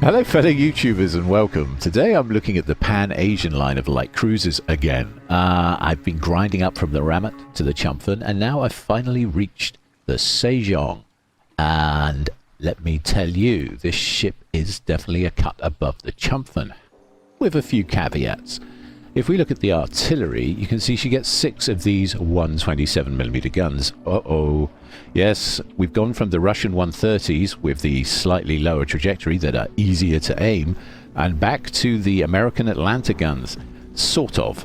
Hello fellow YouTubers and welcome. Today I'm looking at the Pan-Asian line of light cruisers again. I've been grinding up from the Armament to the Chumphon and now I've finally reached the Sejong. And let me tell you, this ship is definitely a cut above the Chumphon, with a few caveats. If we look at the artillery, you can see she gets 6 of these 127mm guns. Uh-oh. Yes, we've gone from the Russian 130s with the slightly lower trajectory that are easier to aim, and back to the American Atlanta guns. Sort of.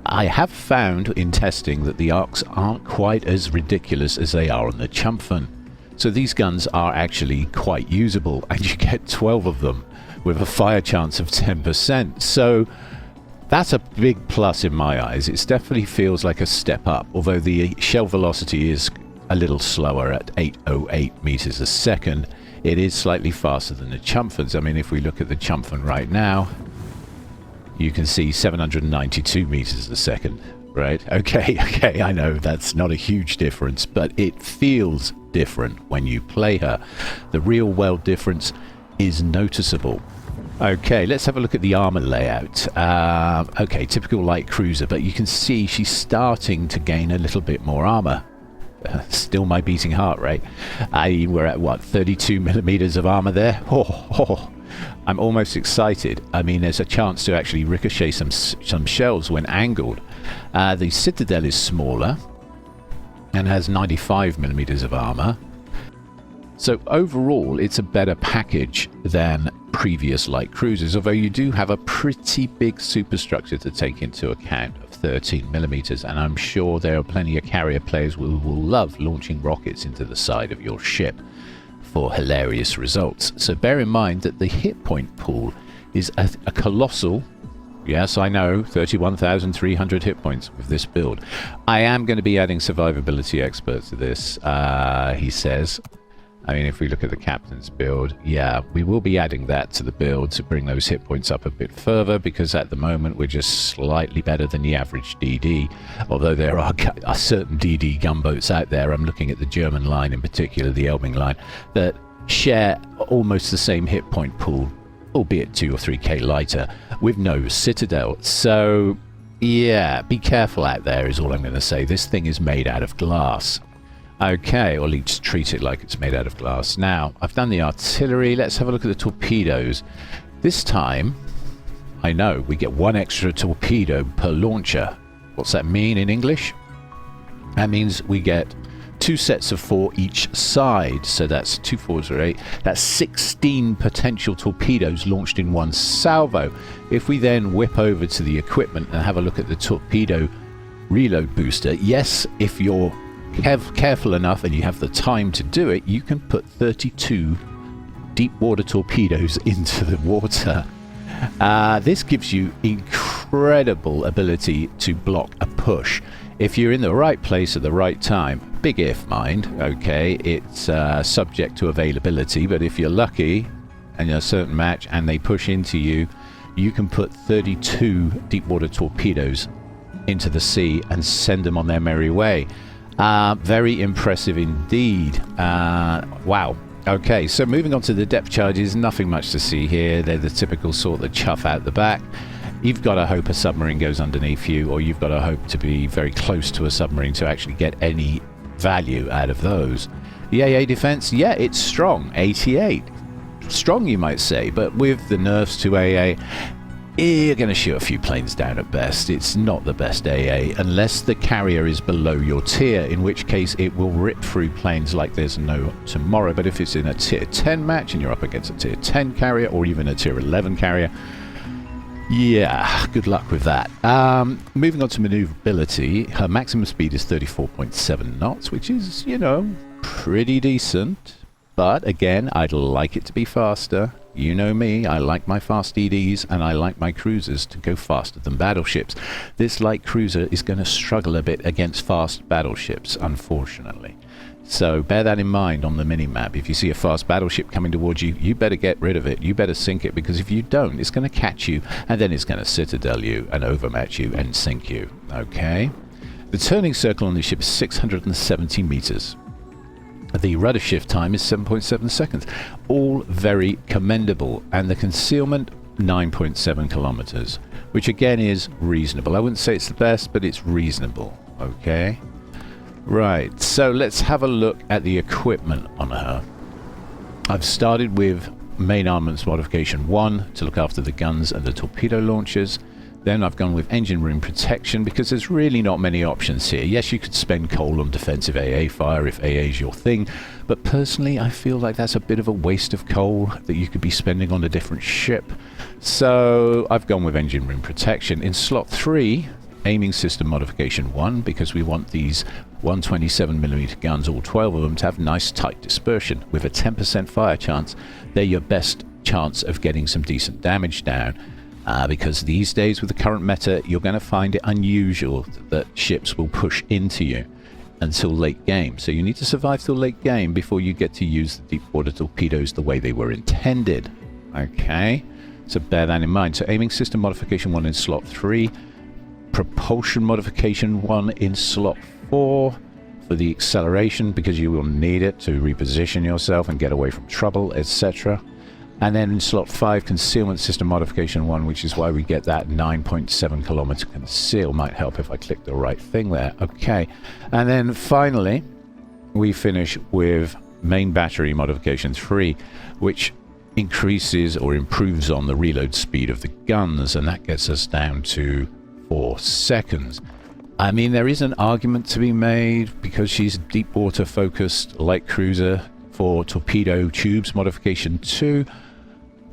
I have found in testing that the arcs aren't quite as ridiculous as they are on the Chumphon. So these guns are actually quite usable, and you get 12 of them with a fire chance of 10%. So that's a big plus in my eyes. It definitely feels like a step up, although the shell velocity is a little slower at 808 meters a second. It is slightly faster than the Chumphons. I mean, if we look at the Chumphon right now, you can see 792 meters a second, right? Okay, I know that's not a huge difference, but it feels different when you play her. The real world difference is noticeable. Okay, let's have a look at the armor layout. Okay, typical light cruiser, but you can see she's starting to gain a little bit more armor. Still my beating heart rate. We're at what, 32mm of armor there? I'm almost excited. I mean, there's a chance to actually ricochet some shells when angled. The Citadel is smaller and has 95mm of armor. So overall, it's a better package than previous light cruisers, although you do have a pretty big superstructure to take into account of 13mm, and I'm sure there are plenty of carrier players who will love launching rockets into the side of your ship for hilarious results. So bear in mind that the hit point pool is a colossal, yes I know, 31,300 hit points with this build. I am going to be adding survivability experts to this, he says. I mean, if we look at the captain's build, yeah, we will be adding that to the build to bring those hit points up a bit further, because at the moment we're just slightly better than the average DD, although there are certain DD gunboats out there. I'm looking at the German line in particular, the Elbing line, that share almost the same hit point pool, albeit 2 or 3k lighter, with no Citadel. So yeah, be careful out there is all I'm going to say. This thing is made out of glass. Okay, or at least treat it like it's made out of glass. Now, I've done the artillery. Let's have a look at the torpedoes. This time, I know, we get 1 extra torpedo per launcher. What's that mean in English? That means we get 2 sets of 4 each side. So that's 2 4s or 8. That's 16 potential torpedoes launched in 1 salvo. If we then whip over to the equipment and have a look at the torpedo reload booster, yes, if you're careful enough and you have the time to do it, you can put 32 deep water torpedoes into the water. This gives you incredible ability to block a push if you're in the right place at the right time. Big if, mind. Okay, it's subject to availability, but if you're lucky and a certain match and they push into you, you can put 32 deep water torpedoes into the sea and send them on their merry way. Very impressive indeed. Wow. Okay, so moving on to the depth charges, nothing much to see here. They're the typical sort that chuff out the back. You've got to hope a submarine goes underneath you, or you've got to hope to be very close to a submarine to actually get any value out of those. The AA defense, yeah, it's strong. 88. Strong, you might say, but with the nerfs to AA, you're going to shoot a few planes down at best. It's not the best AA unless the carrier is below your tier, in which case it will rip through planes like there's no tomorrow. But if it's in a tier 10 match and you're up against a tier 10 carrier or even a tier 11 carrier, yeah, good luck with that. Moving on to maneuverability, her maximum speed is 34.7 knots, which is, you know, pretty decent. But again, I'd like it to be faster. You know me, I like my fast DDs and I like my cruisers to go faster than battleships. This light cruiser is going to struggle a bit against fast battleships, unfortunately. So bear that in mind on the mini-map. If you see a fast battleship coming towards you, you better get rid of it. You better sink it, because if you don't, it's going to catch you and then it's going to citadel you and overmatch you and sink you. Okay? The turning circle on the ship is 670 meters. The rudder shift time is 7.7 seconds. All very commendable. And the concealment, 9.7 kilometers, which again is reasonable. I wouldn't say it's the best, but it's reasonable. Okay. Right, so let's have a look at the equipment on her. I've started with main armaments modification 1 to look after the guns and the torpedo launchers. Then I've gone with engine room protection because there's really not many options here. Yes, you could spend coal on defensive AA fire if AA is your thing, but personally I feel like that's a bit of a waste of coal that you could be spending on a different ship. So I've gone with engine room protection. In slot 3, aiming system modification 1, because we want these 127mm guns, all 12 of them, to have nice tight dispersion. With a 10% fire chance, they're your best chance of getting some decent damage down. Because these days with the current meta, you're going to find it unusual that ships will push into you until late game. So you need to survive till late game before you get to use the deep water torpedoes the way they were intended. Okay, so bear that in mind. So aiming system modification 1 in slot 3, propulsion modification 1 in slot 4 for the acceleration, because you will need it to reposition yourself and get away from trouble, etc. And then in slot 5, concealment system modification 1, which is why we get that 9.7 kilometer conceal. Might help if I click the right thing there. Okay. And then finally, we finish with main battery modification 3, which increases or improves on the reload speed of the guns, and that gets us down to 4 seconds. I mean, there is an argument to be made because she's a deep water focused light cruiser for torpedo tubes modification 2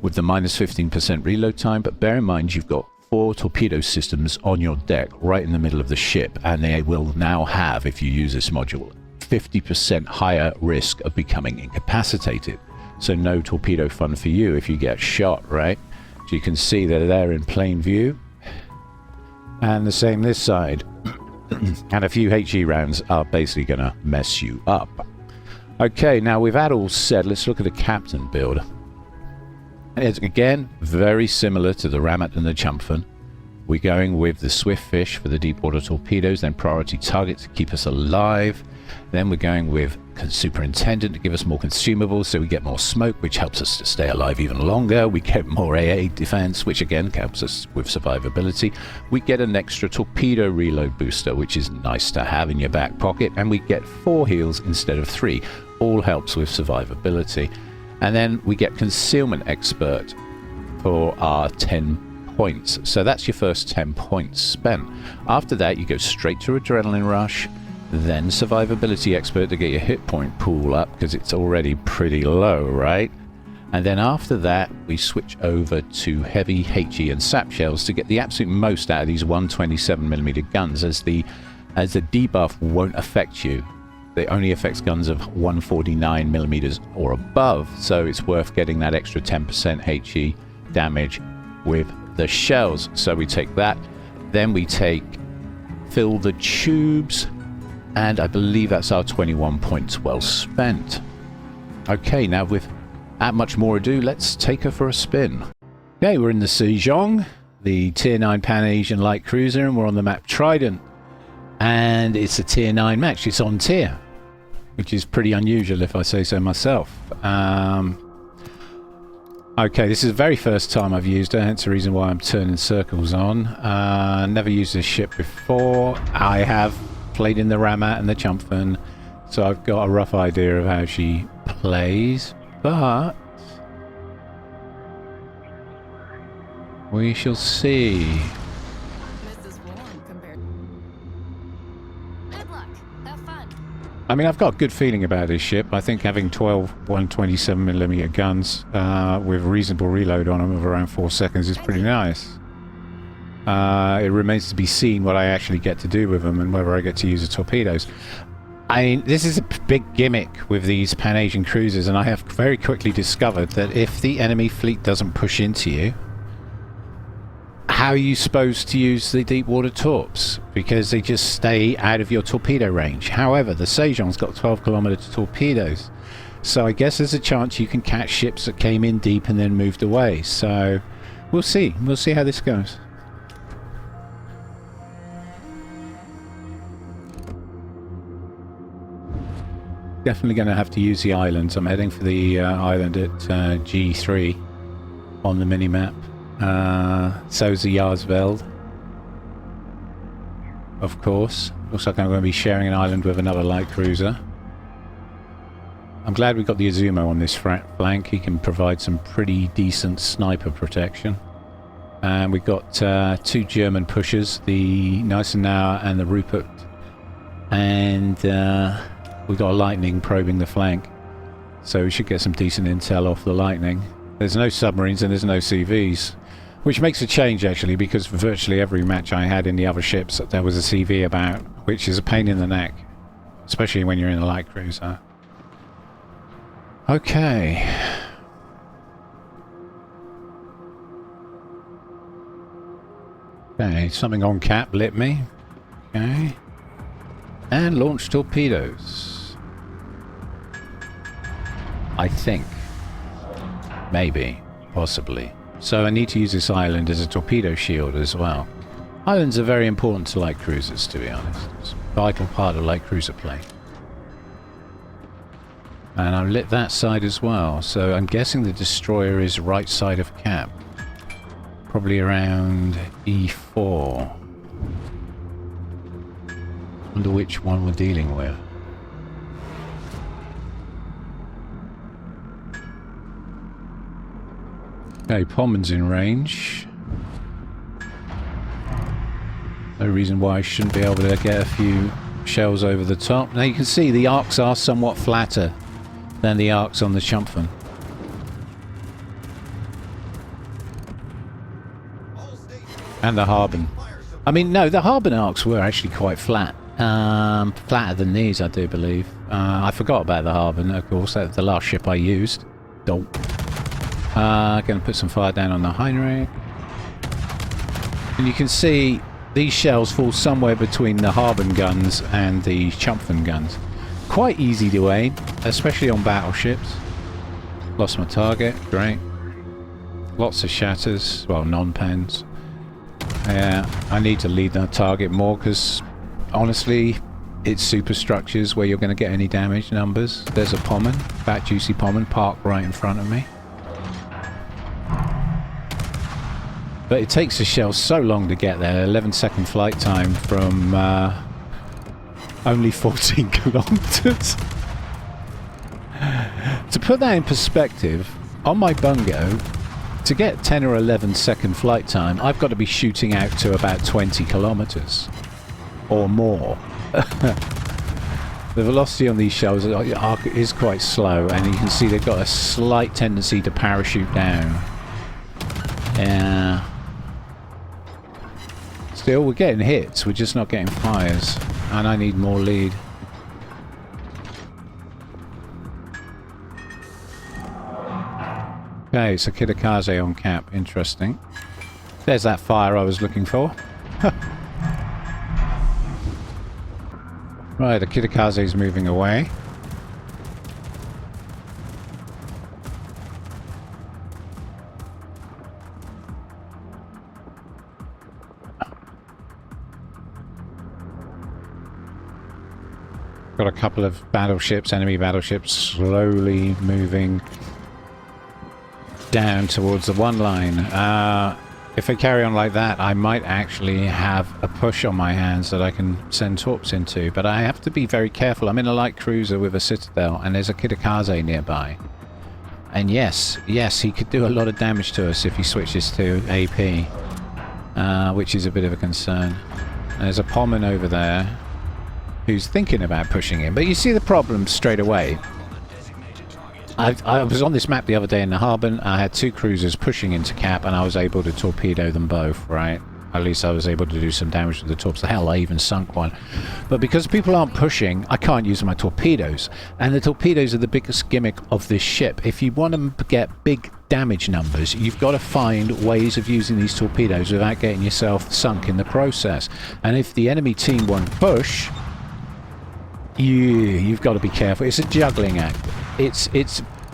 with the minus 15% reload time, but bear in mind you've got 4 torpedo systems on your deck right in the middle of the ship, and they will now have, if you use this module, 50% higher risk of becoming incapacitated. So no torpedo fun for you if you get shot, right? So you can see they're there in plain view. And the same this side. And a few HE rounds are basically going to mess you up. Okay, now with that all said, let's look at the captain build. It's again very similar to the Rammet and the Chumpfin. We're going with the Swiftfish for the deep water torpedoes, then priority target to keep us alive. Then we're going with Superintendent to give us more consumables so we get more smoke, which helps us to stay alive even longer. We get more AA defense, which again helps us with survivability. We get an extra torpedo reload booster, which is nice to have in your back pocket. And we get 4 heals instead of 3. All helps with survivability. And then we get Concealment Expert for our 10 points. So that's your first 10 points spent. After that, you go straight to Adrenaline Rush, then Survivability Expert to get your hit point pool up, because it's already pretty low, right? And then after that, we switch over to Heavy, HE, and Sap Shells to get the absolute most out of these 127mm guns, as the debuff won't affect you. It only affects guns of 149mm or above, so it's worth getting that extra 10% HE damage with the shells. So we take that, then we take Fill the Tubes, and I believe that's our 21 points well spent. Okay, now without much more ado, let's take her for a spin. Okay, we're in the Sejong, the Tier 9 Pan-Asian light cruiser, and we're on the map Trident. And it's a Tier 9 match, it's on tier, which is pretty unusual if I say so myself. Okay, this is the very first time I've used her, hence the reason why I'm turning circles on. Never used this ship before. I have played in the Rammet and the Chumpfin, so I've got a rough idea of how she plays, but we shall see. I mean, I've got a good feeling about this ship. I think having 12 127mm guns with reasonable reload on them of around 4 seconds is pretty nice. It remains to be seen what I actually get to do with them and whether I get to use the torpedoes. I mean, this is a big gimmick with these Pan-Asian cruisers, and I have very quickly discovered that if the enemy fleet doesn't push into you, how are you supposed to use the deep water torps? Because they just stay out of your torpedo range. However, the Sejong's got 12km torpedoes, so I guess there's a chance you can catch ships that came in deep and then moved away. So we'll see how this goes. definitely going to have to use the islands. I'm heading for the island at G3 on the mini-map. So's the Jarsveld, of course. Looks like I'm going to be sharing an island with another light cruiser. I'm glad we got the Azumo on this flank. He can provide some pretty decent sniper protection. And we've got 2 German pushers, the Gneisenauer and the Rupert. And we've got a Lightning probing the flank. So we should get some decent intel off the Lightning. There's no submarines and there's no CVs. Which makes a change, actually, because for virtually every match I had in the other ships, there was a CV about, which is a pain in the neck. Especially when you're in a light cruiser. Okay. Okay, something on cap lit me. Okay. And launch torpedoes. I think. Maybe. Possibly. So I need to use this island as a torpedo shield as well. Islands are very important to light cruisers, to be honest. It's a vital part of light cruiser play. And I've lit that side as well, so I'm guessing the destroyer is right side of cap. Probably around E4. Wonder which one we're dealing with. Okay, Pommen's in range. No reason why I shouldn't be able to get a few shells over the top. Now you can see the arcs are somewhat flatter than the arcs on the Chumpfen. And the Harbin. I mean, no, the Harbin arcs were actually quite flat. Flatter than these, I do believe. I forgot about the Harbin, of course. That's the last ship I used. Dope. Going to put some fire down on the Heinrich. And you can see these shells fall somewhere between the Harbin guns and the Chumpfen guns. Quite easy to aim, especially on battleships. Lost my target, great. Lots of shatters, well, non-pens. Yeah, I need to lead the target more because, honestly, it's superstructures where you're going to get any damage numbers. There's a Pommen, fat juicy Pommen, parked right in front of me. But it takes the shell so long to get there, 11-second flight time from only 14 kilometers. To put that in perspective, on my Bungo, to get 10 or 11-second flight time, I've got to be shooting out to about 20 kilometers or more. The velocity on these shells is quite slow, and you can see they've got a slight tendency to parachute down. Yeah. Still, we're getting hits, we're just not getting fires, and I need more lead. Okay, so Kitakaze on cap, interesting. There's that fire I was looking for. Right, the Kitakaze is moving away. Got a couple of battleships, enemy battleships, slowly moving down towards the one line. If I carry on like that, I might actually have a push on my hands that I can send torps into, but I have to be very careful. I'm in a light cruiser with a Citadel, and there's a Kitakaze nearby. And yes, he could do a lot of damage to us if he switches to AP, which is a bit of a concern. There's a Pommen over there who's thinking about pushing in, but you see the problem straight away. I was on this map the other day in the Harbin. I had 2 cruisers pushing into cap, and I was able to torpedo them both, right? At least I was able to do some damage with the torps. Hell, I even sunk one. But because people aren't pushing, I can't use my torpedoes. And the torpedoes are the biggest gimmick of this ship. If you want to get big damage numbers, you've got to find ways of using these torpedoes without getting yourself sunk in the process. And if the enemy team won't push, you've got to be careful. It's a juggling act.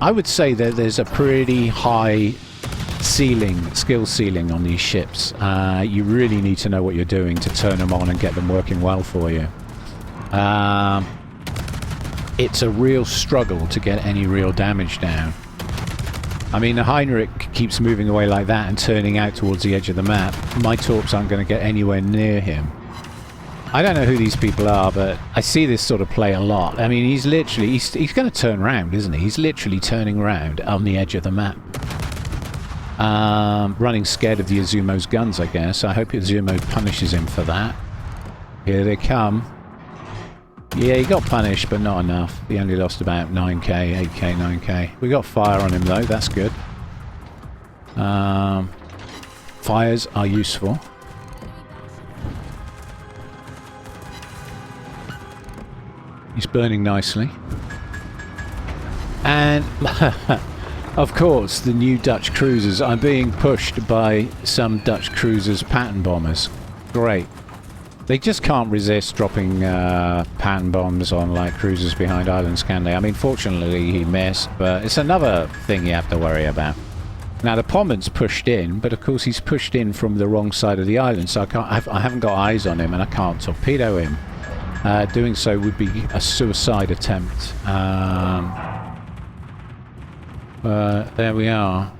I would say that there's a pretty high skill ceiling on these ships. You really need to know what you're doing to turn them on and get them working well for you. it's a real struggle to get any real damage down. I mean, the Heinrich keeps moving away like that and turning out towards the edge of the map. My torps aren't going to get anywhere near him. I don't know who these people are, but I see this sort of play a lot. I mean, he's literally... He's going to turn round, isn't he? He's literally turning round on the edge of the map. Running scared of the Azumo's guns, I guess. I hope Azumo punishes him for that. Here they come. Yeah, he got punished, but not enough. He only lost about 9k, 8k, 9k. We got fire on him, though. That's good. Fires are useful. He's burning nicely. And, of course, the new Dutch cruisers are being pushed by some Dutch cruisers' pattern bombers. Great. They just can't resist dropping pattern bombs on light cruisers behind islands, can they? I mean, fortunately he missed, but it's another thing you have to worry about. Now the Pommen's pushed in, but of course he's pushed in from the wrong side of the island, so I haven't got eyes on him and I can't torpedo him. Doing so would be a suicide attempt. There we are.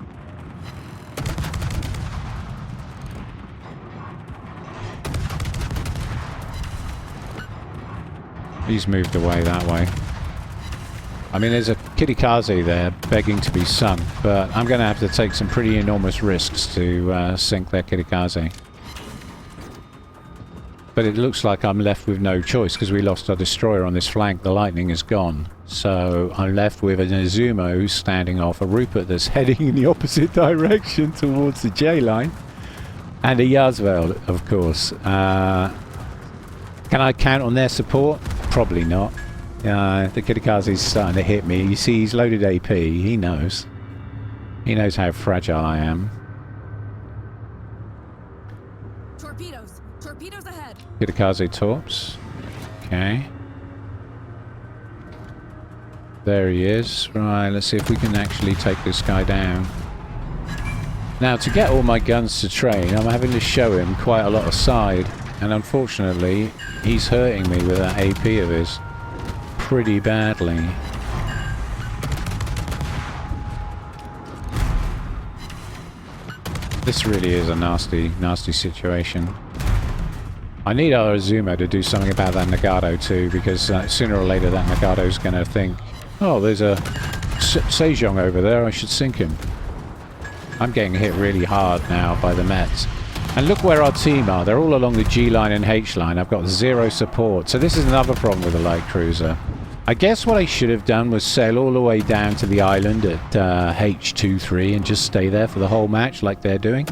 He's moved away that way. I mean, there's a Kirikaze there begging to be sunk, but I'm going to have to take some pretty enormous risks to sink their Kirikaze. But it looks like I'm left with no choice because we lost our destroyer on this flank. The lightning is gone. So I'm left with an Izumo who's standing off, a Rupert that's heading in the opposite direction towards the J line, and a Yazvel, of course. Can I count on their support? Probably not. The Kirikaze's starting to hit me. You see, he's loaded AP. He knows. He knows how fragile I am. Torpedoes! Torpedoes ahead! Kirikaze torps. Okay. There he is. Right, let's see if we can actually take this guy down. Now, to get all my guns to train, I'm having to show him quite a lot of side. And unfortunately, he's hurting me with that AP of his pretty badly. This really is a nasty, nasty situation. I need our Azumo to do something about that Nagato too, because sooner or later that Nagato's going to think, oh, there's a Sejong over there, I should sink him. I'm getting hit really hard now by the Mets. And look where our team are. They're all along the G line and H line. I've got zero support. So this is another problem with the light cruiser. I guess what I should have done was sail all the way down to the island at H23 and just stay there for the whole match like they're doing.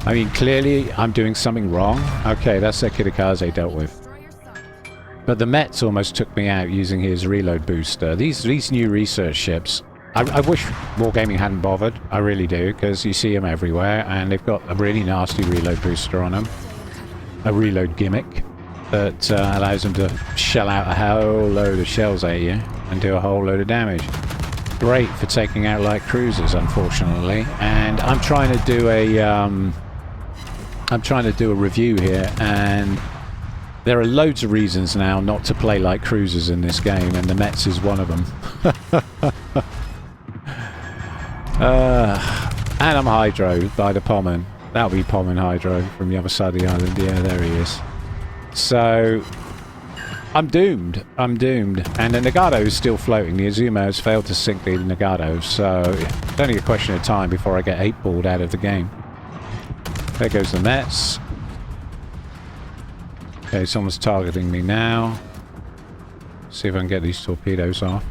I mean, clearly I'm doing something wrong. Okay, that's their Kirikaze dealt with. But the Mets almost took me out using his reload booster. These new research ships, I wish Wargaming hadn't bothered. I really do, because you see them everywhere, and they've got a really nasty reload booster on them. A reload gimmick that allows them to shell out a whole load of shells at you and do a whole load of damage. Great for taking out light cruisers, unfortunately. And I'm trying to do a review here, and there are loads of reasons now not to play light cruisers in this game, and the Mets is one of them. And I'm hydro by the Pommen. That'll be Pommen hydro from the other side of the island. Yeah, there he is. So I'm doomed. I'm doomed. And the Nagato is still floating. The Azumo has failed to sink the Nagato, so it's only a question of time before I get 8-balled out of the game. There goes the Mets. Okay, someone's targeting me now. See if I can get these torpedoes off.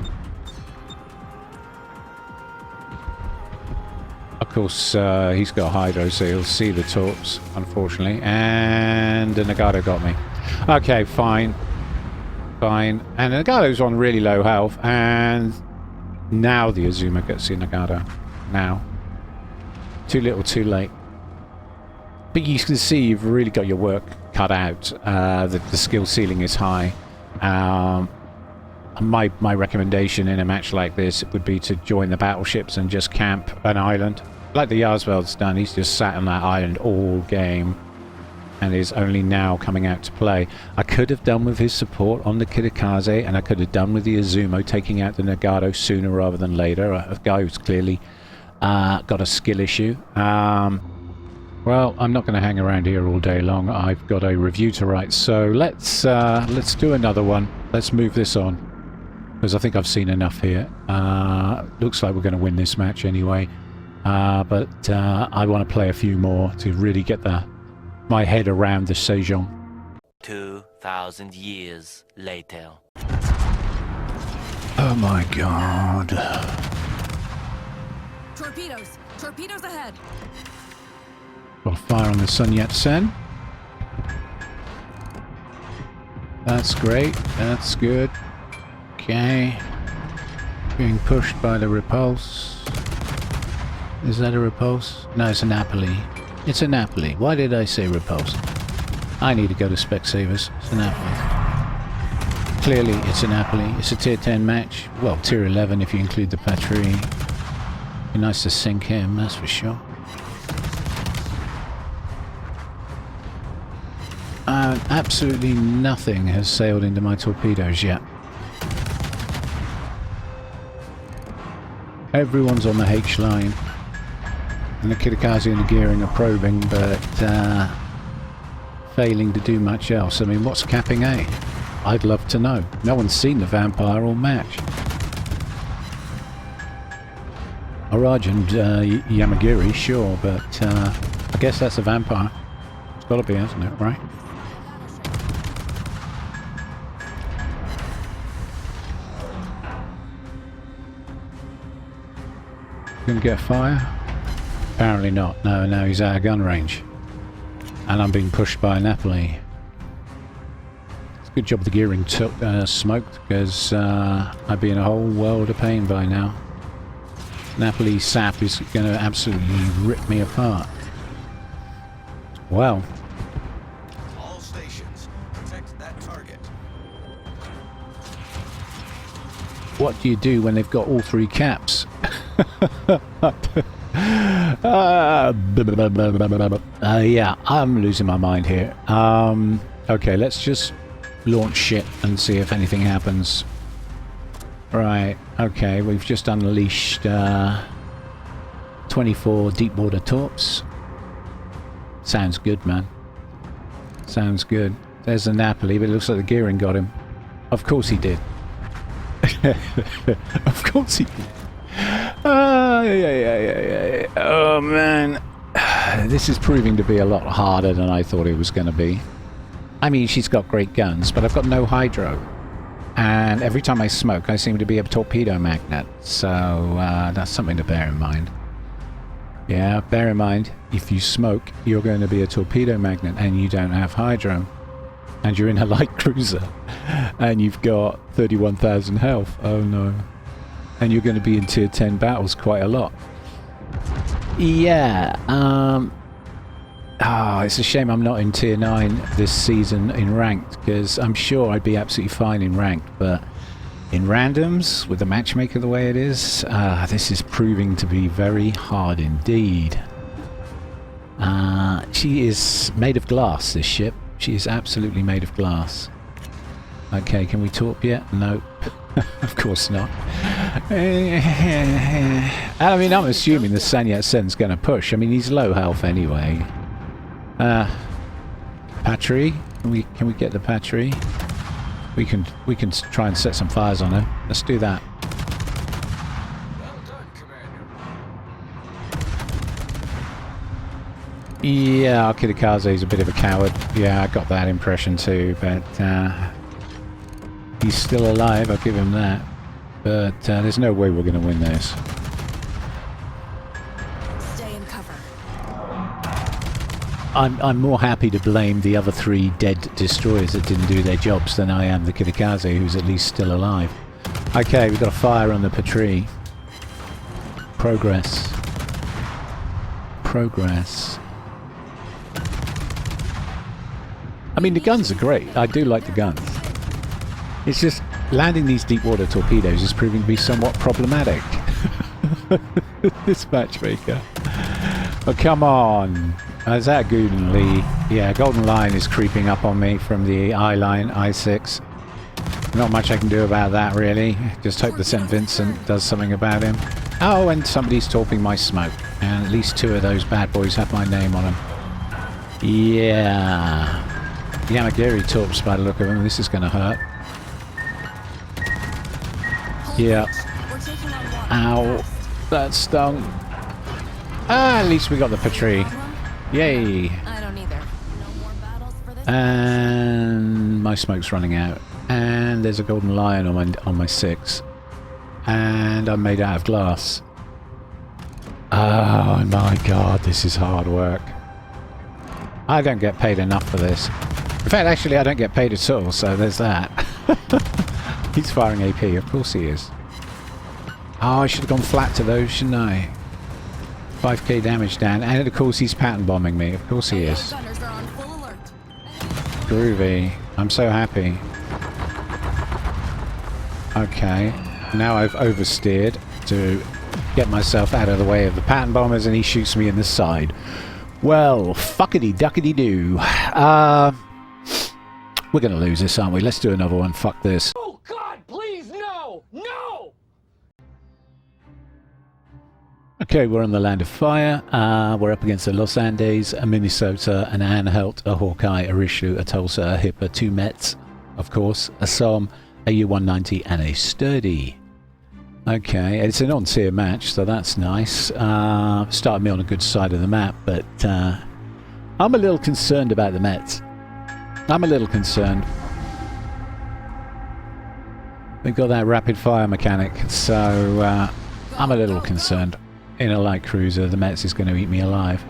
Of course, he's got hydro, so he'll see the torps, unfortunately. And the Nagato got me. Okay, fine. Fine. And the Nagato's on really low health, and now the Azuma gets the Nagato. Now. Too little, too late. But you can see you've really got your work cut out. The skill ceiling is high. My recommendation in a match like this would be to join the battleships and just camp an island. Like the Yarsveld's done, he's just sat on that island all game. and is only now coming out to play. I could have done with his support on the Kitakaze, and I could have done with the Izumo taking out the Nagato sooner rather than later. A guy who's clearly got a skill issue. Well, I'm not going to hang around here all day long. I've got a review to write, so let's do another one. Let's move this on, because I think I've seen enough here. Looks like we're going to win this match anyway, but I want to play a few more to really get my head around the Sejong. 2,000 years later. Oh my god. Torpedoes! Torpedoes ahead! Got a fire on the Sun Yat-sen. That's great. That's good. Okay. Being pushed by the repulse. Is that a repulse? No, it's a Napoli. It's a Napoli. Why did I say repulse? I need to go to Specsavers. It's a Napoli. Clearly, it's a Napoli. It's a tier 10 match. Well, tier 11 if you include the Patrie. Be nice to sink him, that's for sure. Absolutely nothing has sailed into my torpedoes yet. Everyone's on the H line. And the Kitakaze and the gearing are probing, but failing to do much else. I mean, what's capping A? I'd love to know. No one's seen the Vampire all match. Araj and Yamagiri, sure, but I guess that's a Vampire. It's got to be, hasn't it, right? Gonna get fire? Apparently not. No, now he's out of gun range. And I'm being pushed by a Napoli. It's a good job the gearing took smoked, because I'd be in a whole world of pain by now. Napoli sap is going to absolutely rip me apart. Well. All stations, protect that target. What do you do when they've got all three caps? Yeah, I'm losing my mind here. Okay, let's just launch shit and see if anything happens. Right, okay, we've just unleashed 24 deep water torps. Sounds good, man. Sounds good. There's the Napoli, but it looks like the gearing got him. Of course he did. Of course he did. Oh man, this is proving to be a lot harder than I thought it was going to be. I mean, she's got great guns, but I've got no hydro, and every time I smoke I seem to be a torpedo magnet, so that's something to bear in mind. Yeah, bear in mind, if you smoke you're going to be a torpedo magnet and you don't have hydro, and you're in a light cruiser and you've got 31,000 health. Oh no. And you're going to be in tier 10 battles quite a lot. Yeah, it's a shame I'm not in tier 9 this season in ranked, because I'm sure I'd be absolutely fine in ranked, but in randoms, with the matchmaker the way it is, this is proving to be very hard indeed. She is made of glass, this ship. She is absolutely made of glass. Okay, can we torp yet? Nope. Of course not. I mean, I'm assuming the Sun Yat-sen's going to push. I mean, he's low health anyway. Patrie? Can we get the Patrie? We can try and set some fires on her. Let's do that. Well done, Commander. Yeah, Kitakaze's a bit of a coward. Yeah, I got that impression too, but he's still alive, I'll give him that. But there's no way we're going to win this. Stay in cover. I'm more happy to blame the other 3 dead destroyers that didn't do their jobs than I am the Kitakaze, who's at least still alive. Okay, we've got a fire on the Patrie. Progress. Progress. I mean, the guns are great. I do like the guns. It's just landing these deep water torpedoes is proving to be somewhat problematic. This matchmaker. Oh, come on. Is that a Golden Lee? Yeah, Golden Lion is creeping up on me from the eye line, I6. Not much I can do about that, really. Just hope the St. Vincent does something about him. Oh, and somebody's torping my smoke. And at least 2 of those bad boys have my name on them. Yeah. Yamagiri torps by the look of them. This is going to hurt. Yeah. We're taking on water. Ow. That stung. Ah, at least we got the Patrie. Yay. I don't either. No more battles for this. And my smoke's running out. And there's a Golden Lion on my 6. And I'm made out of glass. Oh my god, this is hard work. I don't get paid enough for this. In fact, actually, I don't get paid at all, so there's that. He's firing AP, of course he is. Oh, I should have gone flat to those, shouldn't I? 5k damage down, and of course he's pattern bombing me. Of course he is. Gunners are on full alert. Groovy. I'm so happy. Okay, now I've oversteered to get myself out of the way of the pattern bombers, and he shoots me in the side. Well, fuckity duckity doo. We're gonna lose this, aren't we? Let's do another one. Fuck this. Oh God, please, no! No! Okay, we're on the land of fire. We're up against the Los Andes, a Minnesota, an Anhalt, a Hawkeye, a Rishu, a Tulsa, a Hipper, 2 Mets, of course, a Somme, a U-190, and a Sturdy. Okay, it's an on-tier match, so that's nice. Started me on a good side of the map, but I'm a little concerned about the Mets. I'm a little concerned. We've got that rapid-fire mechanic, so I'm a little concerned. In a light cruiser, the Mets is going to eat me alive.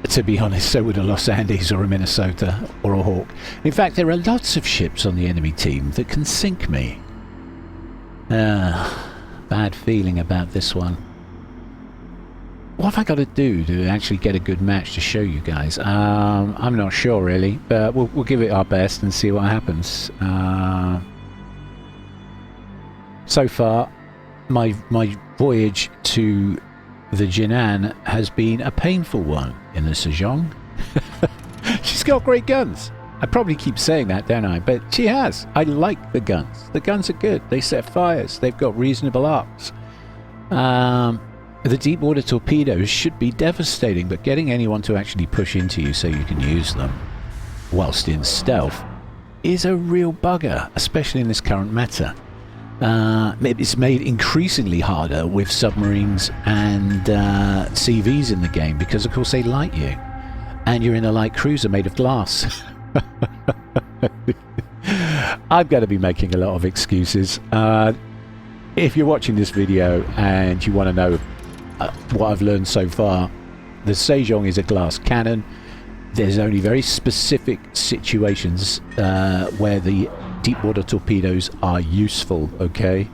To be honest, so would a Los Andes or a Minnesota or a Hawk. In fact, there are lots of ships on the enemy team that can sink me. Bad feeling about this one. What have I got to do to actually get a good match to show you guys? I'm not sure really, but we'll give it our best and see what happens. So far, my voyage to the Jinan has been a painful one in the Sejong. She's got great guns. I probably keep saying that, don't I? But she has. I like the guns. The guns are good. They set fires. They've got reasonable arcs. The deep water torpedoes should be devastating, but getting anyone to actually push into you so you can use them whilst in stealth is a real bugger, especially in this current meta. It's made increasingly harder with submarines and CVs in the game because, of course, they light you. And you're in a light cruiser made of glass. I'm going to be making a lot of excuses. If you're watching this video and you want to know what I've learned so far, the Sejong is a glass cannon. There's only very specific situations where the deep water torpedoes are useful, okay?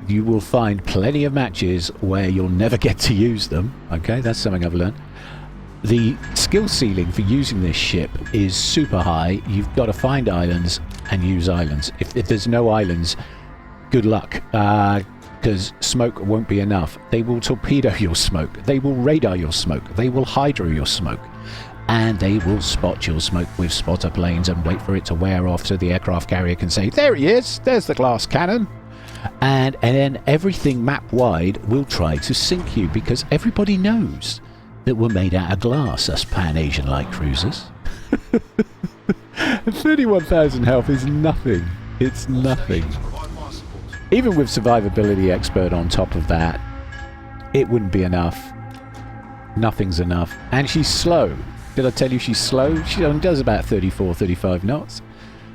You will find plenty of matches where you'll never get to use them, okay? That's something I've learned. The skill ceiling for using this ship is super high. You've got to find islands and use islands. If there's no islands, good luck, because smoke won't be enough. They will torpedo your smoke. They will radar your smoke. They will hydro your smoke. And they will spot your smoke with spotter planes and wait for it to wear off so the aircraft carrier can say, there he is, there's the glass cannon. And then everything map-wide will try to sink you because everybody knows that we're made out of glass, us Pan-Asian light cruisers. 31,000 health is nothing. It's nothing. Even with survivability expert on top of that, it wouldn't be enough. Nothing's enough. And she's slow. Did I tell you she's slow? She only does about 34, 35 knots.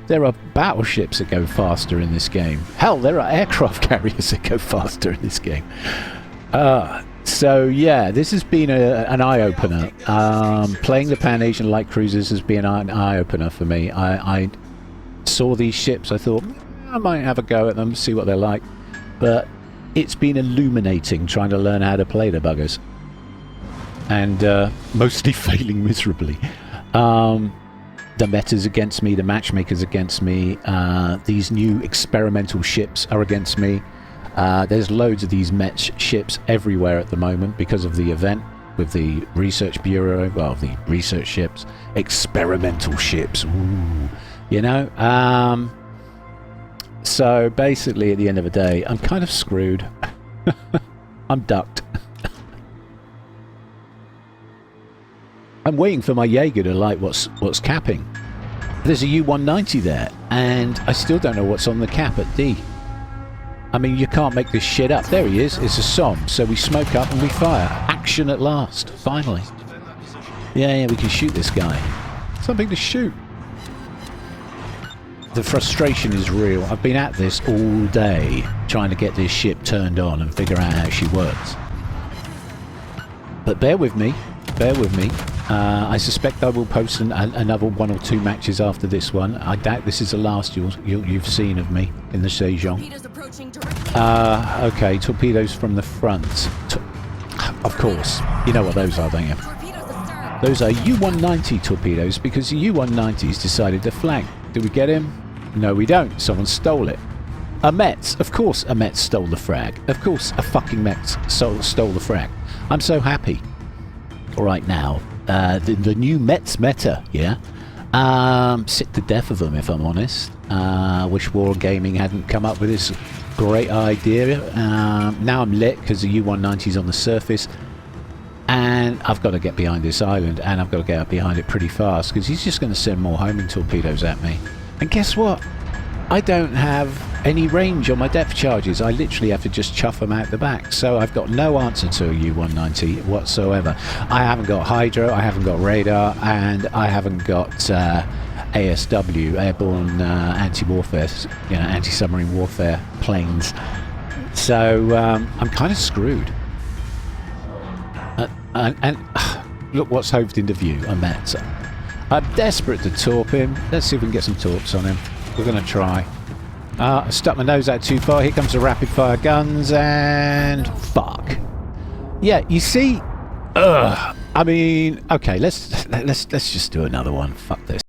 There are battleships that go faster in this game. Hell, there are aircraft carriers that go faster in this game. So yeah, this has been an eye-opener. Playing the Pan-Asian light cruisers has been an eye-opener for me. I saw these ships, I thought, I might have a go at them, see what they're like. But it's been illuminating trying to learn how to play the buggers. And mostly failing miserably. The meta's against me, the matchmaker's against me, these new experimental ships are against me. There's loads of these Met ships everywhere at the moment because of the event. with the research bureau, well, the research ships, experimental ships, ooh, you know. So basically at the end of the day, I'm kind of screwed. I'm ducked. I'm waiting for my Jaeger to light what's capping. There's a U-190 there, and I still don't know what's on the cap at D. I mean, you can't make this shit up. There he is. It's a SOM. So we smoke up and we fire. Action at last. Finally. Yeah, we can shoot this guy. Something to shoot. The frustration is real. I've been at this all day trying to get this ship turned on and figure out how she works. But bear with me. Bear with me. I suspect I will post another 1 or 2 matches after this one. I doubt this is the last you've seen of me in the Sejong. Torpedoes approaching directly. Okay, torpedoes from the front. Of course. You know what those are, don't you? Torpedoes astern. Those are U-190 torpedoes because the U-190s decided to flank. Did we get him? No, we don't. Someone stole it. A Mets. Of course a Mets stole the frag. Of course a fucking Mets stole the frag. I'm so happy. Right now. The new Mets meta, yeah? Sick to death of them, if I'm honest. Wish Wargaming hadn't come up with this great idea. Now I'm lit because the U-190's on the surface. And I've got to get behind this island, and I've got to get up behind it pretty fast because he's just going to send more homing torpedoes at me. And guess what? I don't have any range on my depth charges. I literally have to just chuff them out the back. So I've got no answer to a U-190 whatsoever. I haven't got hydro, I haven't got radar, and I haven't got ASW, airborne anti-warfare, you know, anti-submarine warfare planes. So I'm kind of screwed. And look what's hoved into view. I'm desperate to torp him. Let's see if we can get some torps on him. We're going to try. I stuck my nose out too far. Here comes the rapid fire guns and fuck. Yeah, you see. I mean, okay. Let's just do another one. Fuck this.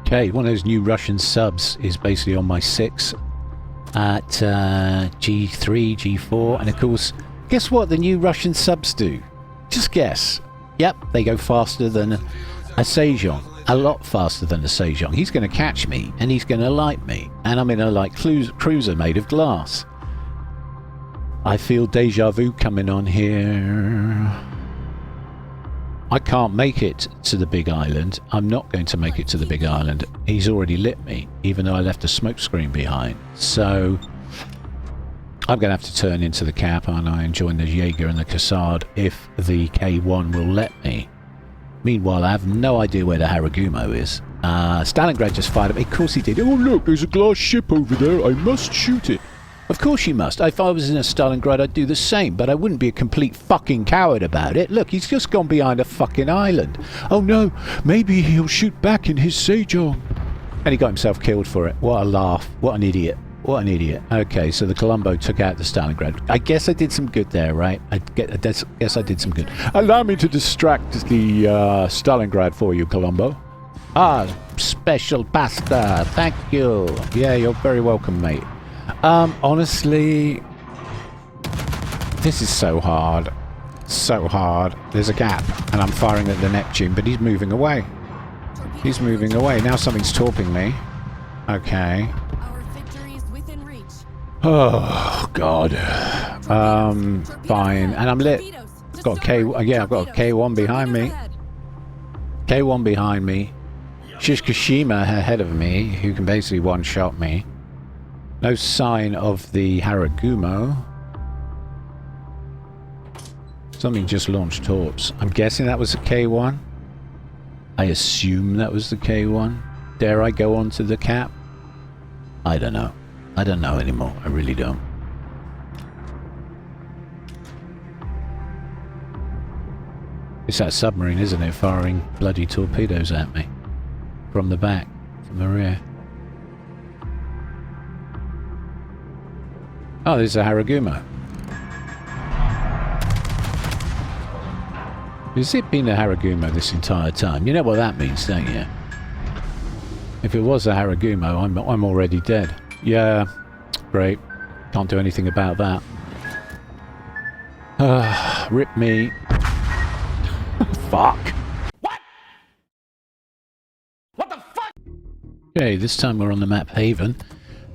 Okay, one of those new Russian subs is basically on my 6 at G3, G4, and of course, guess what the new Russian subs do? Just guess. Yep, they go faster than a Sejong. A lot faster than a Sejong. He's going to catch me, and he's going to light me, and I'm in a light cruiser made of glass. I feel deja vu coming on here. I can't make it to the big island. I'm not going to make it to the big island. He's already lit me, even though I left a smoke screen behind. So I'm going to have to turn into the cap, aren't I, and join the Jaeger and the Cassard if the K1 will let me. Meanwhile, I have no idea where the Haragumo is. Stalingrad just fired at me. Of course he did. Oh look, there's a glass ship over there. I must shoot it. Of course you must. If I was in a Stalingrad, I'd do the same, but I wouldn't be a complete fucking coward about it. Look, he's just gone behind a fucking island. Oh no, maybe he'll shoot back in his Sejong. And he got himself killed for it. What a laugh. What an idiot. What an idiot. Okay, so the Colombo took out the Stalingrad. I guess I did some good there, right? I guess I did some good. Allow me to distract the Stalingrad for you, Colombo. Ah, special pasta. Thank you. Yeah, you're very welcome, mate. Honestly, this is so hard. So hard. There's a gap, and I'm firing at the Neptune, but he's moving away. He's moving away. Now something's torping me. Okay. Our victory is within reach. Oh, God. Fine. And I'm lit. Got K. Yeah, I've got a K1 behind me. K1 behind me. Shishkashima ahead of me, who can basically one-shot me. No sign of the Haragumo. Something just launched torps. I'm guessing that was the K1. I assume that was the K1. Dare I go on to the cap? I don't know. I don't know anymore. I really don't. It's that submarine, isn't it? Firing bloody torpedoes at me. From the back. From the rear. Oh, there's a Haragumo. Has it been a Haragumo this entire time? You know what that means, don't you? If it was a Haragumo, I'm already dead. Yeah, great. Can't do anything about that. Rip me. Fuck. What the fuck? Okay, this time we're on the map Haven,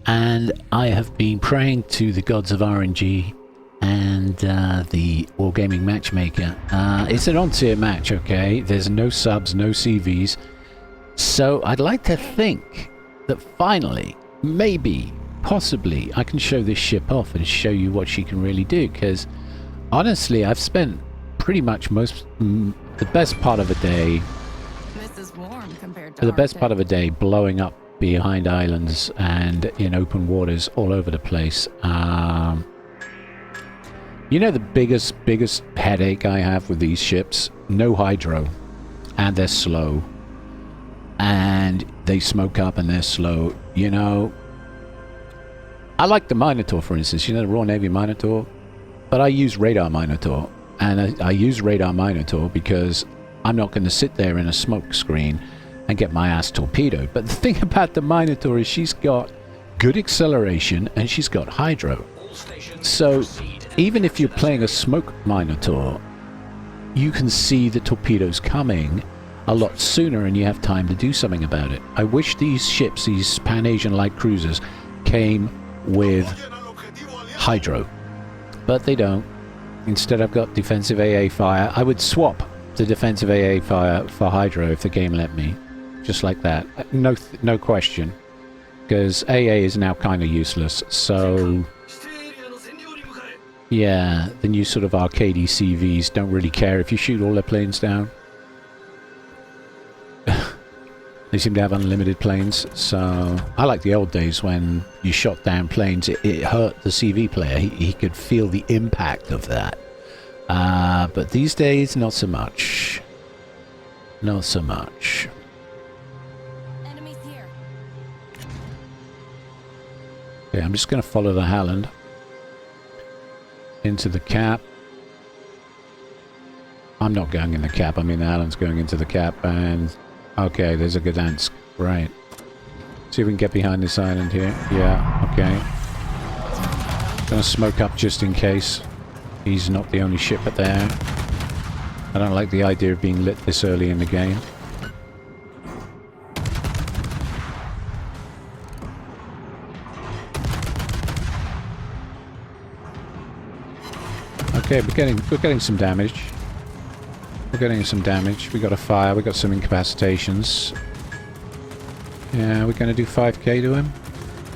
and I have been praying to the gods of RNG and the Wargaming Matchmaker. It's an on-tier match, okay? There's no subs, no CVs. So I'd like to think that finally, maybe, possibly, I can show this ship off and show you what she can really do, because honestly, I've spent pretty much the best part of a day, This is warm compared to for the best Arctic. part of a day, blowing up behind islands and in open waters all over the place. You know the biggest headache I have with these ships? No hydro. And they're slow. And they smoke up and they're slow. You know, I like the Minotaur, for instance. You know the Royal Navy Minotaur? But I use Radar Minotaur. And I use Radar Minotaur because I'm not going to sit there in a smoke screen and get my ass torpedoed. But the thing about the Minotaur is she's got good acceleration and she's got hydro. So even if you're playing a smoke Minotaur, you can see the torpedoes coming a lot sooner and you have time to do something about it. I wish these ships, these Pan-Asian light cruisers, came with hydro, but they don't. Instead I've got defensive AA fire. I would swap the defensive AA fire for hydro if the game let me. Just like that. No question. Because AA is now kind of useless, so yeah, the new sort of arcadey CVs don't really care if you shoot all their planes down. They seem to have unlimited planes, so I like the old days when you shot down planes. It hurt the CV player. He could feel the impact of that. But these days, not so much. Not so much. Enemies here. Okay, I'm just going to follow the Halland into the cap. I'm not going in the cap. I mean, the Halland's going into the cap, and okay, there's a Gdansk. Right. See if we can get behind this island here. Yeah, okay. Gonna smoke up just in case. He's not the only ship there. I don't like the idea of being lit this early in the game. Okay, we're getting some damage. We're getting some damage. We got a fire. We got some incapacitations. Yeah, we're going to do 5k to him.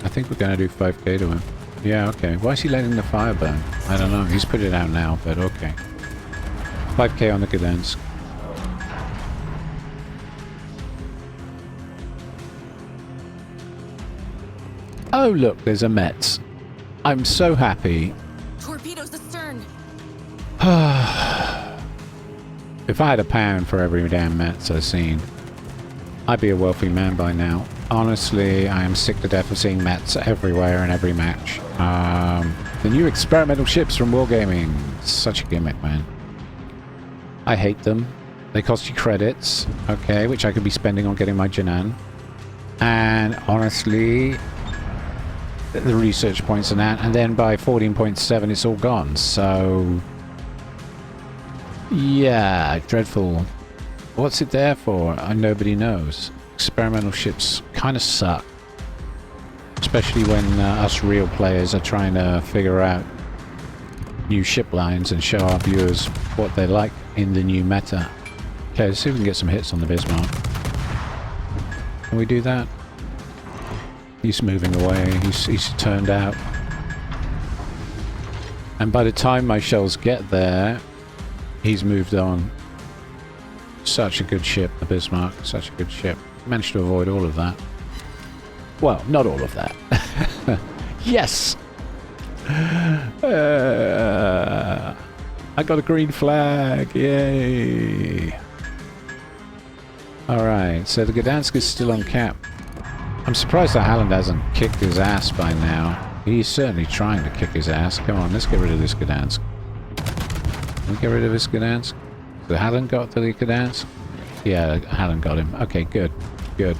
I think we're going to do 5k to him. Yeah, okay. Why is he letting the fire burn? I don't know. He's put it out now, but okay. 5k on the Gdansk. Oh, look, there's a Metz. I'm so happy. Torpedoes astern. If I had £1 for every damn Metz I've seen, I'd be a wealthy man by now. Honestly, I am sick to death of seeing Metz everywhere in every match. The new experimental ships from Wargaming. Such a gimmick, man. I hate them. They cost you credits, okay, which I could be spending on getting my Jinan. And honestly, the research points and that, and then by 14.7 it's all gone, so yeah, dreadful. What's it there for? Nobody knows. Experimental ships kind of suck, especially when us real players are trying to figure out new ship lines and show our viewers what they like in the new meta. Okay, let's see if we can get some hits on the Bismarck. Can we do that? He's moving away. He's turned out. And by the time my shells get there, he's moved on. Such a good ship, the Bismarck. Such a good ship. Managed to avoid all of that. Well, not all of that. Yes! I got a green flag. Yay! Alright, so the Gdansk is still on cap. I'm surprised that Halland hasn't kicked his ass by now. He's certainly trying to kick his ass. Come on, let's get rid of this Gdansk. Can we get rid of this Gdansk? So Hallen got the Gdansk? Yeah, Hallen got him. Okay, good. Good.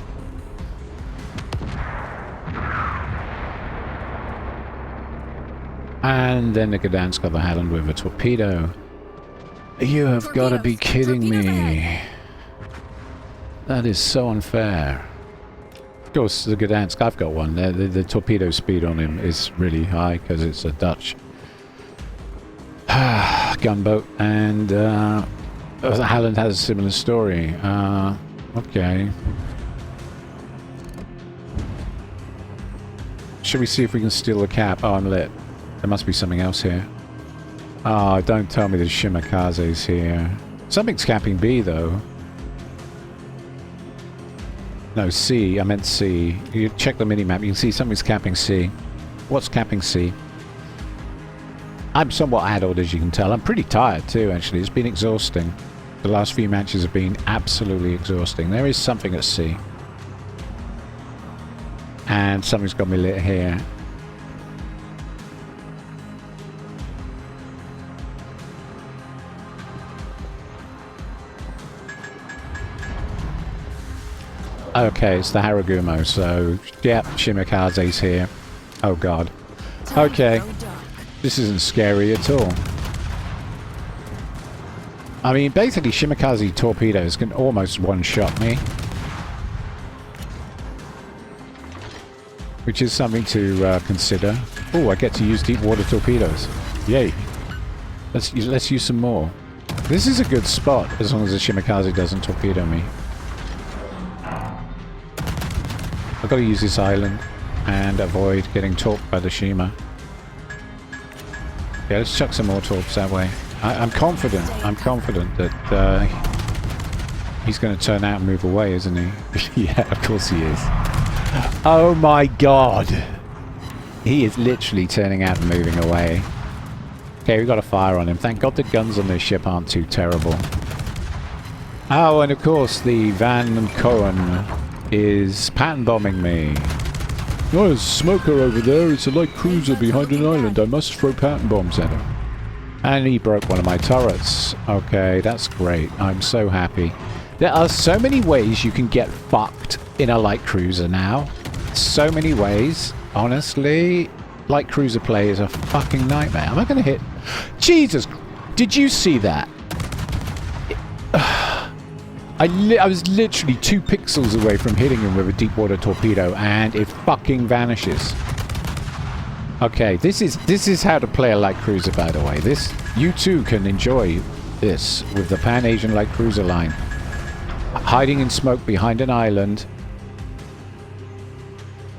And then the Gdansk got the Hallen with a torpedo. You have got to be kidding me. That is so unfair. Of course, the Gdansk, I've got one. The torpedo speed on him is really high because it's a Dutch gunboat. And Halland has a similar story. Okay. Should we see if we can steal the cap? Oh, I'm lit. There must be something else here. Oh, don't tell me there's Shimikazes here. Something's capping B, though. No, C. I meant C. You check the minimap. You can see something's capping C. What's capping C? I'm somewhat addled, as you can tell. I'm pretty tired, too, actually. It's been exhausting. The last few matches have been absolutely exhausting. There is something at C. And something's got me lit here. Okay, it's the Haragumo, so yeah, Shimikaze's here. Oh god. Okay. This isn't scary at all. I mean, basically Shimikaze torpedoes can almost one-shot me. Which is something to consider. Oh, I get to use deep water torpedoes. Yay. Let's use some more. This is a good spot, as long as the Shimikaze doesn't torpedo me. I've got to use this island and avoid getting torped by the Shima. Yeah, let's chuck some more torps that way. I'm confident. I'm confident that he's going to turn out and move away, isn't he? Yeah, of course he is. Oh my god! He is literally turning out and moving away. Okay, we got a fire on him. Thank god the guns on this ship aren't too terrible. Oh, and of course the Van Cohen is pattern bombing me. Oh, there's a smoker over there. It's a light cruiser behind an island. I must throw pattern bombs at him. And he broke one of my turrets. Okay, that's great. I'm so happy. There are so many ways you can get fucked in a light cruiser now. So many ways. Honestly, light cruiser play is a fucking nightmare. Am I going to hit? Jesus! Did you see that? I was literally 2 pixels away from hitting him with a deep water torpedo, and it fucking vanishes. Okay, this is how to play a light cruiser, by the way. You too can enjoy this with the Pan Asian light cruiser line. Hiding in smoke behind an island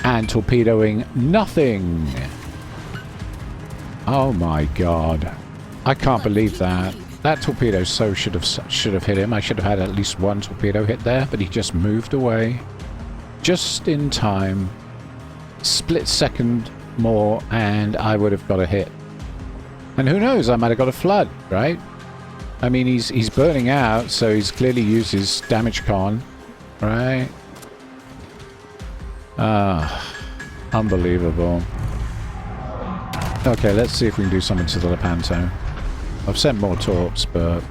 and torpedoing nothing. Oh my god. I can't believe that. That torpedo should have hit him. I should have had at least one torpedo hit there, but he just moved away. Just in time. Split second more and I would have got a hit. And who knows, I might have got a flood, right? I mean, he's burning out, so he's clearly used his damage con, right? Unbelievable. Okay, let's see if we can do something to the Lepanto. I've sent more torps, but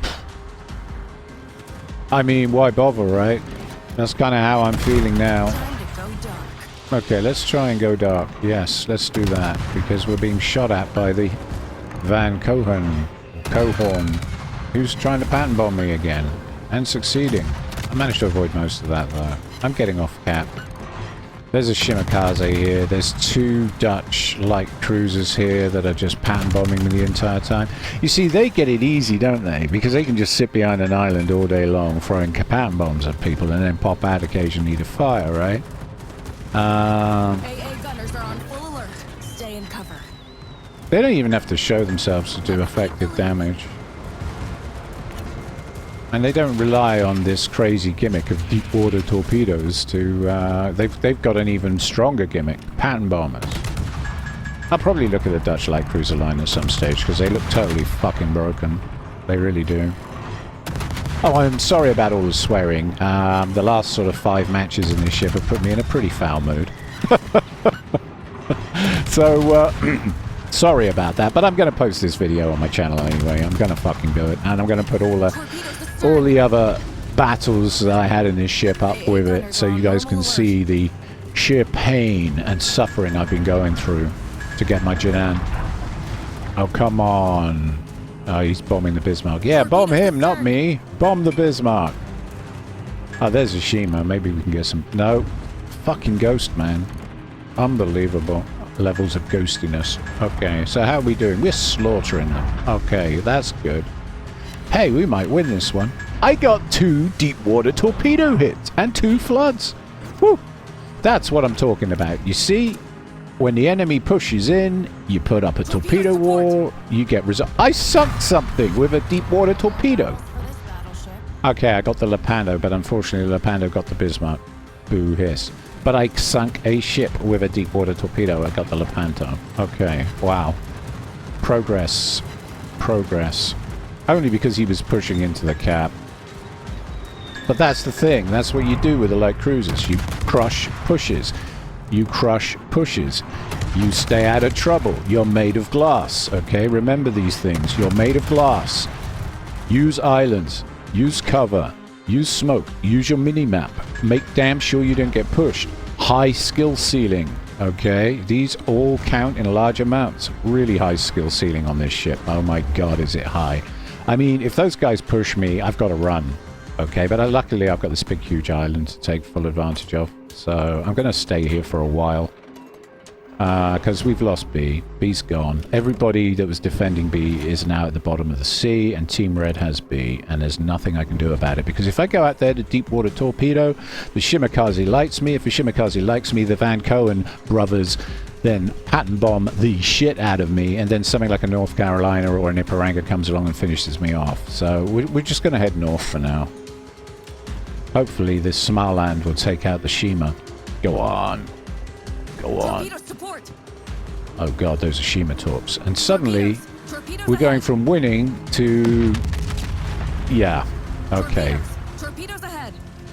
I mean, why bother, right? That's kind of how I'm feeling now. Okay, let's try and go dark. Yes, let's do that, because we're being shot at by the Van Cohen, who's trying to pattern bomb me again, and succeeding. I managed to avoid most of that, though. I'm getting off cap. There's a Shimikaze here. There's 2 Dutch light cruisers here that are just pattern bombing me the entire time. You see, they get it easy, don't they? Because they can just sit behind an island all day long throwing pattern bombs at people and then pop out occasionally to fire, right? AA gunners are on full alert. Stay in cover. They don't even have to show themselves to do effective damage. And they don't rely on this crazy gimmick of deep water torpedoes to... they've got an even stronger gimmick. Pattern bombers. I'll probably look at the Dutch light cruiser line at some stage, because they look totally fucking broken. They really do. Oh, I'm sorry about all the swearing. The last sort of 5 matches in this ship have put me in a pretty foul mood. So, sorry about that, but I'm going to post this video on my channel anyway. I'm going to fucking do it, and I'm going to put all the all the other battles that I had in this ship up with it, so you guys can see the sheer pain and suffering I've been going through to get my Jinan. Oh, come on. Oh, he's bombing the Bismarck. Yeah, bomb him, not me. Bomb the Bismarck. Oh, there's a Shima. Maybe we can get some... No. Fucking ghost, man. Unbelievable levels of ghostiness. Okay, so how are we doing? We're slaughtering them. Okay, that's good. Hey, we might win this one. I got 2 deep water torpedo hits and 2 floods. Woo! That's what I'm talking about. You see, when the enemy pushes in, you put up a torpedo wall, you get result. I sunk something with a deep water torpedo. Okay, I got the Lepanto, but unfortunately Lepanto got the Bismarck. Boo hiss. But I sunk a ship with a deep water torpedo. I got the Lepanto. Okay, wow. Progress. Progress. Only because he was pushing into the cap. But that's the thing. That's what you do with the light cruisers. You crush pushes. You crush pushes. You stay out of trouble. You're made of glass. Okay? Remember these things. You're made of glass. Use islands. Use cover. Use smoke. Use your mini-map. Make damn sure you don't get pushed. High skill ceiling. Okay? These all count in large amounts. Really high skill ceiling on this ship. Oh my god, is it high. I mean, if those guys push me, I've got to run. Okay, but luckily I've got this big huge island to take full advantage of. So I'm going to stay here for a while. Because we've lost B. B's gone. Everybody that was defending B is now at the bottom of the sea, and Team Red has B, and there's nothing I can do about it. Because if I go out there to deep water torpedo, the Shimakaze lights me. If the Shimakaze likes me, the Van Cohen brothers then pattern bomb the shit out of me, and then something like a North Carolina or an Ipiranga comes along and finishes me off. So we're just going to head north for now. Hopefully this Smaland will take out the Shima. Go on. Go on. Oh god, those are Shima torps. And suddenly, we're going from winning to... Yeah. Okay.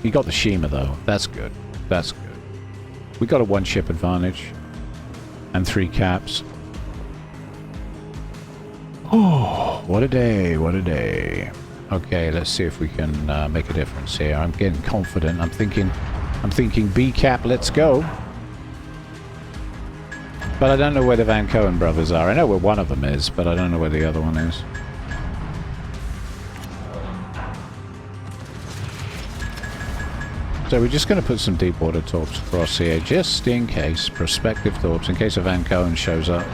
You got the Shima though. That's good. That's good. We got a 1-ship advantage. And 3 caps. Oh, what a day. What a day. Okay, let's see if we can make a difference here. I'm getting confident. I'm thinking B cap, let's go. But I don't know where the Van Cohen brothers are. I know where one of them is, but I don't know where the other one is. So we're just going to put some deep water torps across here, just in case. Prospective torps, in case a Van Cohen shows up.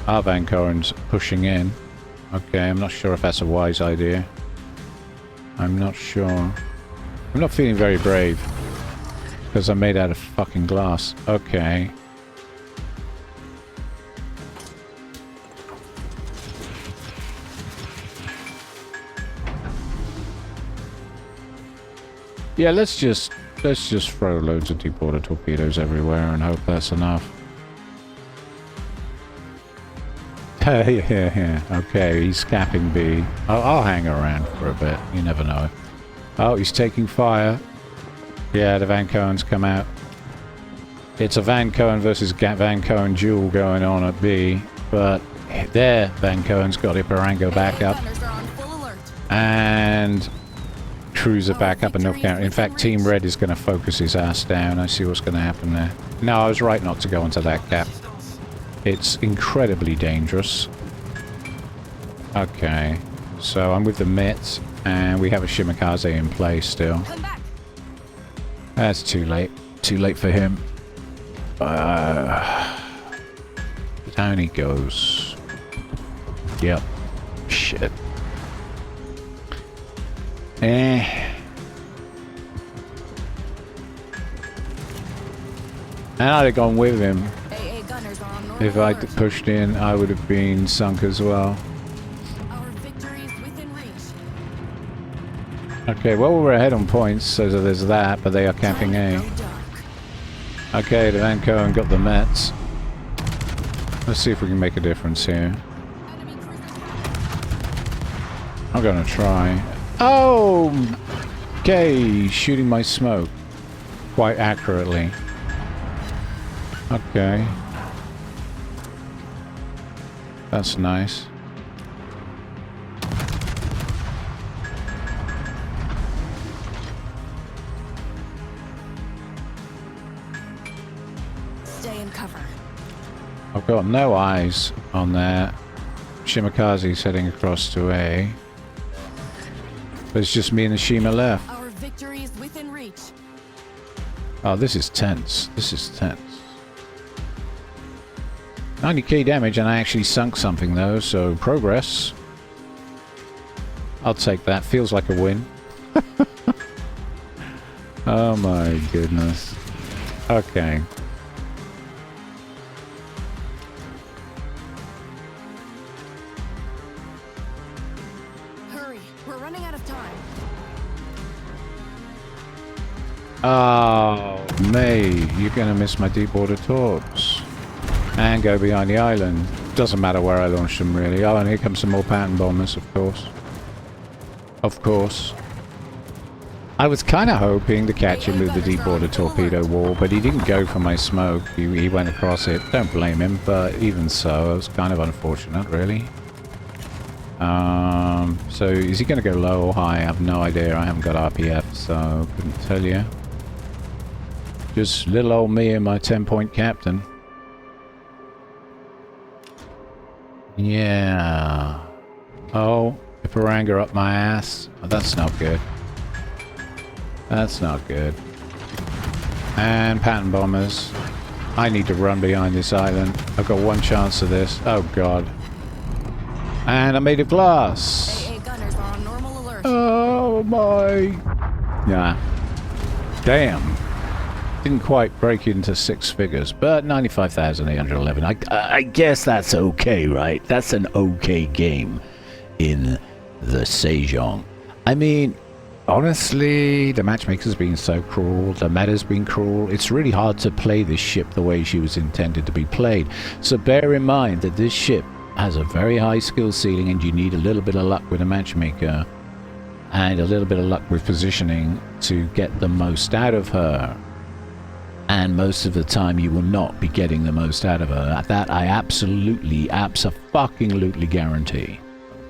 Our Van Cohen's pushing in. Okay, I'm not sure if that's a wise idea. I'm not sure. I'm not feeling very brave. Because I'm made out of fucking glass. Okay. Yeah, let's just throw loads of deep water torpedoes everywhere and hope that's enough. Yeah. Okay, he's capping B. I'll hang around for a bit. You never know. Oh, he's taking fire. Yeah, the Van Cohen's come out. It's a Van Cohen versus Van Cohen duel going on at B, but there, Van Cohen's got Ipiranga back up. And cruiser back up and knock out. In fact, Team Red is going to focus his ass down. I see what's going to happen there. No, I was right not to go onto that cap. It's incredibly dangerous. Okay, so I'm with the Mitts, and we have a Shimakaze in play still. That's too late. Too late for him. Down he goes. Yep. Shit. And I'd have gone with him. If I'd pushed in, I would have been sunk as well. Okay, well, we're ahead on points, so there's that, but they are camping A. Okay, the Van Cohen got the Mets. Let's see if we can make a difference here. I'm gonna try. Oh! Okay, shooting my smoke. Quite accurately. Okay. I've got no eyes on there. Shimakaze's heading across to A. But it's just me and the Shima left. Our victory is within reach. Oh, this is tense. This is tense. 90k damage, and I actually sunk something though, so progress. I'll take that. Feels like a win. Oh my goodness. Okay. Hurry, we're running out of time. Oh, May, you're gonna miss my deep water torps. And go behind the island. Doesn't matter where I launch them, really. Oh, and here comes some more pattern bombers, of course. Of course. I was kind of hoping to catch him with the deep water torpedo wall, but he didn't go for my smoke. He went across it. Don't blame him, but even so, it was kind of unfortunate, really. So is he going to go low or high? I have no idea. I haven't got RPF, so couldn't tell you. Just little old me and my 10-point captain. Yeah. Oh, a Paranga up my ass. Oh, that's not good. That's not good. And pattern bombers. I need to run behind this island. I've got one chance of this. Oh god. And I made of glass. AA gunners are on normal alert. Oh my. Nah. Damn. Didn't quite break into 6 figures, but 95,811. I guess that's okay, right? That's an okay game in the Sejong. I mean, honestly, the matchmaker's been so cruel, the meta's been cruel. It's really hard to play this ship the way she was intended to be played. So bear in mind that this ship has a very high skill ceiling, and you need a little bit of luck with a matchmaker and a little bit of luck with positioning to get the most out of her. And most of the time you will not be getting the most out of her. That I absolutely guarantee.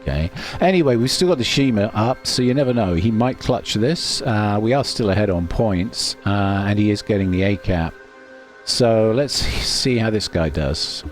Okay. Anyway, we've still got the Shima up, so you never know. He might clutch this. We are still ahead on points, and he is getting the A cap. So let's see how this guy does.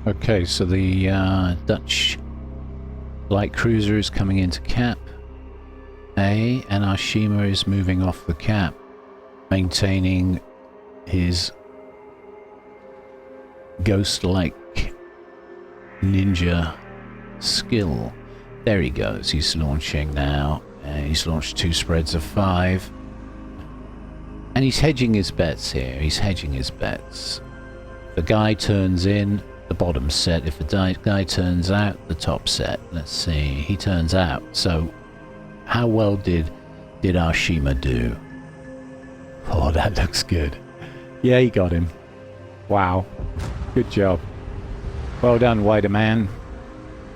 Okay, so the Dutch light cruiser is coming into cap A, and our Shima is moving off the cap, maintaining his ghost-like ninja skill. There he goes, he's launching now. He's launched 2 spreads of 5. And he's hedging his bets here, he's hedging his bets. The guy turns in, the bottom set. If the guy turns out, the top set. Let's see, he turns out. So how well did our Shima do? Oh, that looks good. Yeah, he got him. Wow, good job. Well done, Wider Man.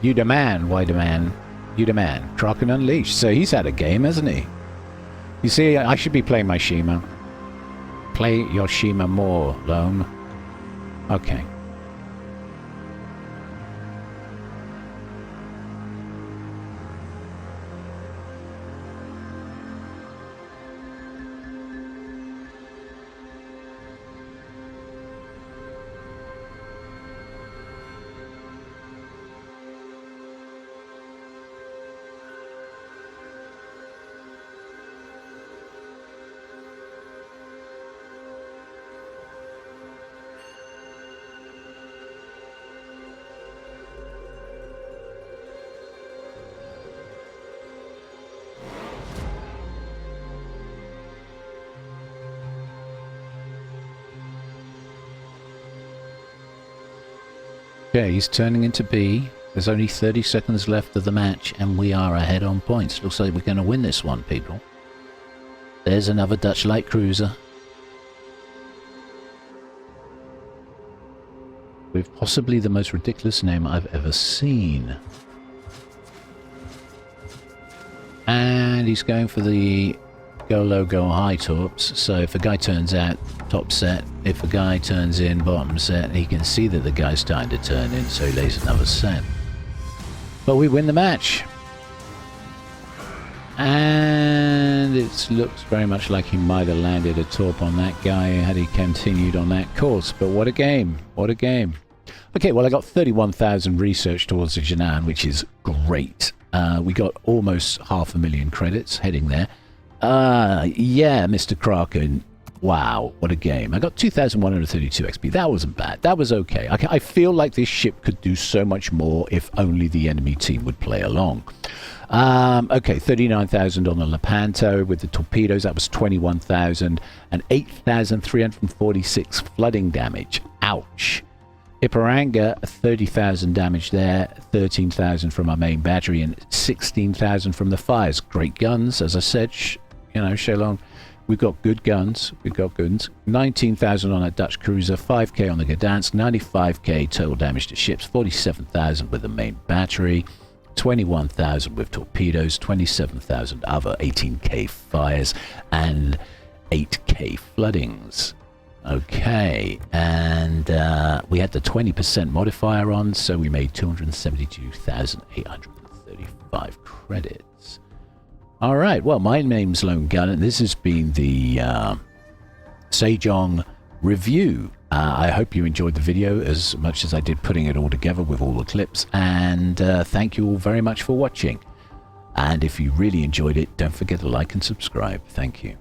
You the man, Wider Man. You the man. Kraken Unleashed. So he's had a game, hasn't he? You see, I should be playing my Shima. Play your Shima more, Loam. Okay. Okay, he's turning into B. There's only 30 seconds left of the match, and we are ahead on points. Looks like we're going to win this one, people. There's another Dutch light cruiser. With possibly the most ridiculous name I've ever seen. And he's going for the go low, go high torps. So if a guy turns out, top set. If a guy turns in, bottom set. He can see that the guy's starting to turn in, so he lays another set. But we win the match. And it looks very much like he might have landed a torp on that guy had he continued on that course. But what a game. What a game. Okay, well, I got 31,000 research towards the Jinan, which is great. We got almost 500,000 credits heading there. Yeah, Mr. Kraken. Wow, what a game. I got 2,132 XP. That wasn't bad. That was okay. I feel like this ship could do so much more if only the enemy team would play along. Okay, 39,000 on the Lepanto with the torpedoes. That was 21,000 and 8,346 flooding damage. Ouch. Iparanga, 30,000 damage there, 13,000 from our main battery and 16,000 from the fires. Great guns, as I said, you know, Sejong. We've got good guns. We've got guns. 19,000 on that Dutch cruiser, 5k on the Gdansk, 95k total damage to ships, 47,000 with the main battery, 21,000 with torpedoes, 27,000 other 18k fires, and 8k floodings. Okay, and we had the 20% modifier on, so we made 272,835 credits. All right, well, my name's Lone Gun, and this has been the Sejong review. I hope you enjoyed the video as much as I did putting it all together with all the clips, and thank you all very much for watching. And if you really enjoyed it, don't forget to like and subscribe. Thank you.